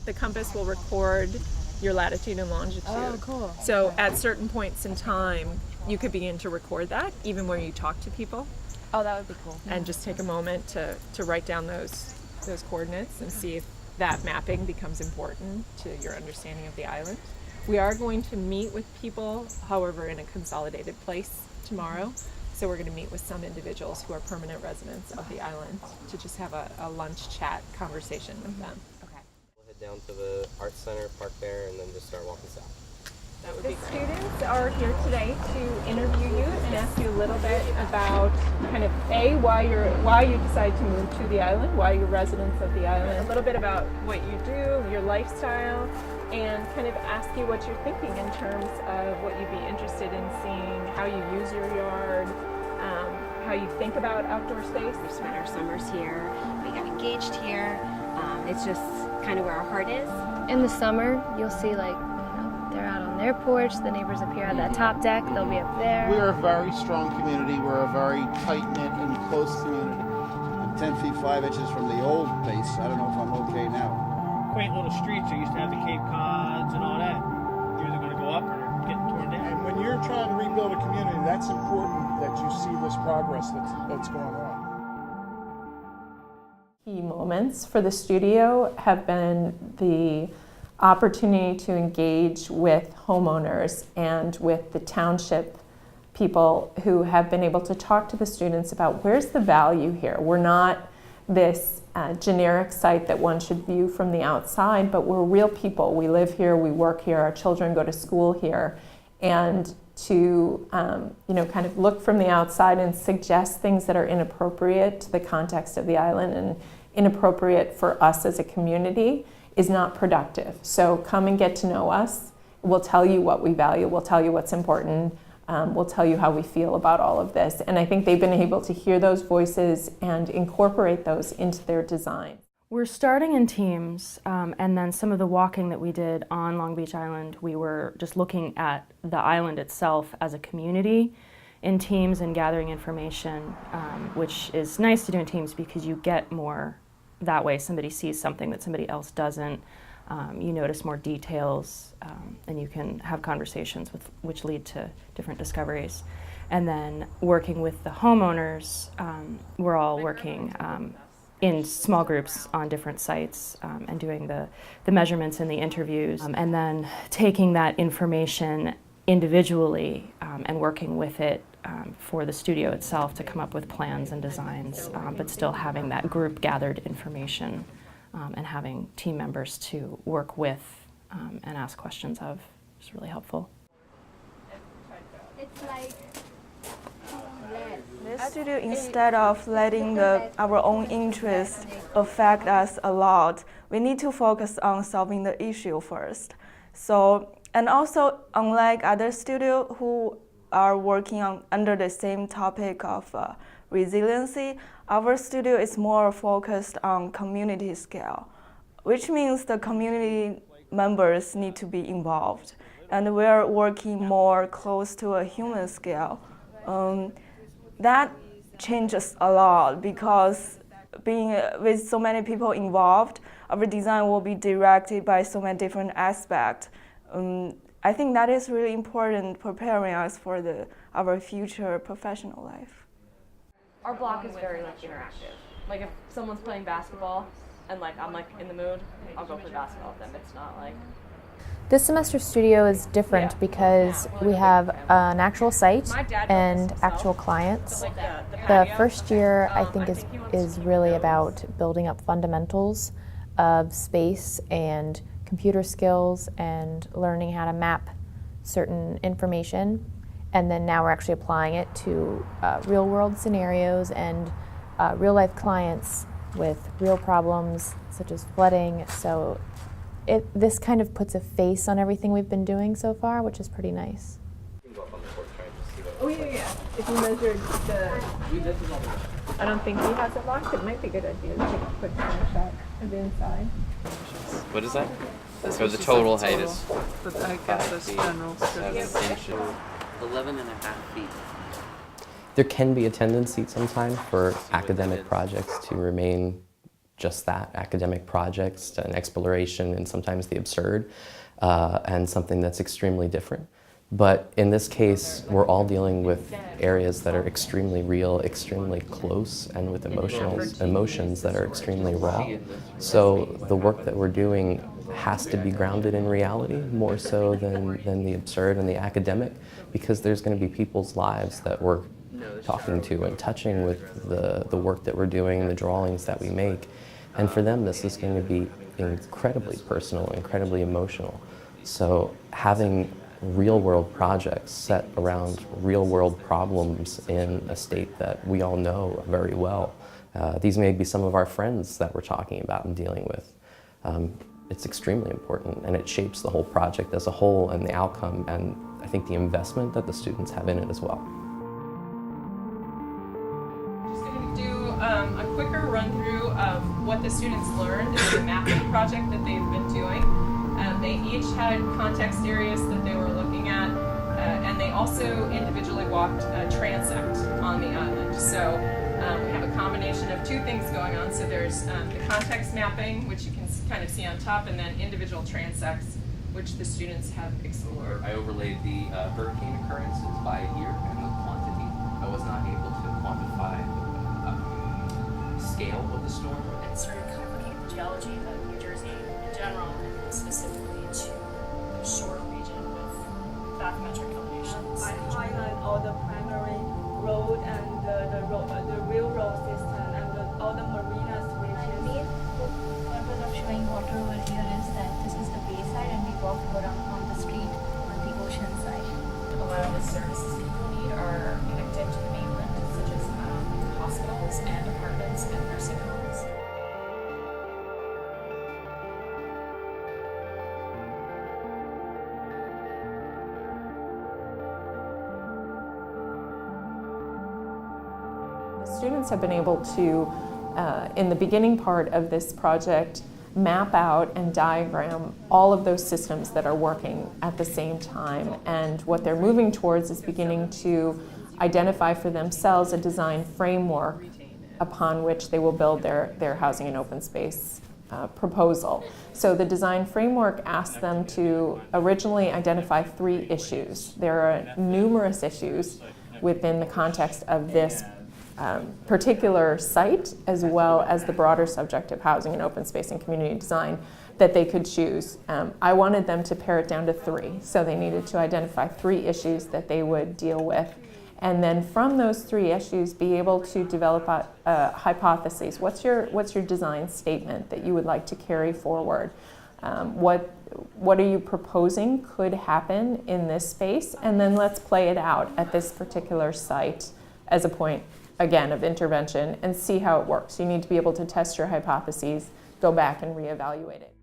the compass will record your latitude and longitude. Oh, cool. So at certain points in time, you could begin to record that, even when you talk to people. Oh, that would be cool. And just take a moment to write down those coordinates and see if that mapping becomes important to your understanding of the island. We are going to meet with people, however, in a consolidated place tomorrow. So we're going to meet with some individuals who are permanent residents of the island to just have a lunch chat conversation with them. Okay. We'll head down to the Arts Center, park there, and then just start walking south. That would be great. Students are here today to interview you and ask you a little bit about kind of why you decided to move to the island, why you're residents of the island, a little bit about what you do, your lifestyle, and kind of ask you what you're thinking in terms of what you'd be interested in seeing, how you use your yard, how you think about outdoor space. We spent our summers here. We got engaged here. It's just kind of where our heart is. In the summer, you'll see they're out on their porch, the neighbors up here on that top deck, they'll be up there. We're a very strong community. We're a very tight-knit and close community. I'm 10 feet 5 inches from the old place. I don't know if I'm okay now. Quaint little streets. I used to have the Cape Cods and all that. You're either going to go up or get torn down. And when you're trying to rebuild a community, that's important that you see this progress that's going on. Key moments for the studio have been the opportunity to engage with homeowners and with the township people who have been able to talk to the students about where's the value here. We're not this generic site that one should view from the outside, but we're real people. We live here, we work here, our children go to school here, and to kind of look from the outside and suggest things that are inappropriate to the context of the island and inappropriate for us as a community is not productive. So come and get to know us. We'll tell you what we value. We'll tell you what's important. We'll tell you how we feel about all of this. And I think they've been able to hear those voices and incorporate those into their design. We're starting in teams, and then some of the walking that we did on Long Beach Island, we were just looking at the island itself as a community in teams and gathering information, which is nice to do in teams because you get more that way. Somebody sees something that somebody else doesn't. You notice more details, and you can have conversations which lead to different discoveries. And then working with the homeowners, we're all working in small groups on different sites and doing the measurements and the interviews, and then taking that information individually and working with it for the studio itself to come up with plans and designs, but still having that group gathered information and having team members to work with and ask questions of is really helpful. It's like this studio, instead of letting our own interests affect us a lot, we need to focus on solving the issue first. So, and also, unlike other studios who are working under the same topic of resiliency, our studio is more focused on community scale, which means the community members need to be involved. And we're working more close to a human scale. That changes a lot because being with so many people involved, our design will be directed by so many different aspects. I think that is really important, preparing us for our future professional life. Our block is very interactive. Like if someone's playing basketball and I'm in the mood, I'll go play basketball with them. It's not like... This semester studio is different because we have an actual site and actual clients. The first year I think is really about building up fundamentals of space and computer skills and learning how to map certain information, and then now we're actually applying it to real world scenarios and real life clients with real problems such as flooding. So this kind of puts a face on everything we've been doing so far, which is pretty nice. Oh yeah. If you measured I don't think he has it locked. It might be a good idea to take a quick snapshot of the inside. What is that? So the total height is I guess that's general. 11 and a half feet. There can be a tendency sometimes for academic projects to remain just that, academic projects and exploration and sometimes the absurd, and something that's extremely different. But in this case, we're all dealing with areas that are extremely real, extremely close, and with emotions that are extremely raw. So the work that we're doing has to be grounded in reality more so than the absurd and the academic, because there's going to be people's lives that we're talking to and touching with the work that we're doing, the drawings that we make. And for them, this is going to be incredibly personal, incredibly emotional. So having real-world projects set around real-world problems in a state that we all know very well. These may be some of our friends that we're talking about and dealing with. It's extremely important, and it shapes the whole project as a whole and the outcome, and I think the investment that the students have in it as well. Just going to do a quicker run-through of what the students learned in the mapping project that they've been doing. They each had context areas that they were looking at, and they also individually walked a transect on the island. So we have a combination of two things going on. So there's the context mapping, which you can kind of see on top, and then individual transects, which the students have explored. I overlaid the hurricane occurrences by year and the quantity. I was not able to quantify the scale of the storm. And sort of kind of looking at the geology of New Jersey in general, and specifically to the shore region with bathymetric elevations. I highlight all the primary road and the railroad system and all the marinas. The main purpose of showing water over here is that this is the bayside and we walk around on the street on the ocean side. A lot of the services people need are connected to the mainland, such as hospitals and apartments and nursing homes. Students have been able to, in the beginning part of this project, map out and diagram all of those systems that are working at the same time. And what they're moving towards is beginning to identify for themselves a design framework upon which they will build their housing and open space proposal. So the design framework asks them to originally identify 3 issues. There are numerous issues within the context of this particular site, as well as the broader subject of housing and open space and community design that they could choose. I wanted them to pare it down to 3, so they needed to identify 3 issues that they would deal with, and then from those 3 issues be able to develop hypotheses. What's your design statement that you would like to carry forward? What are you proposing could happen in this space, and then let's play it out at this particular site as a point, again, of intervention and see how it works. You need to be able to test your hypotheses, go back and reevaluate it.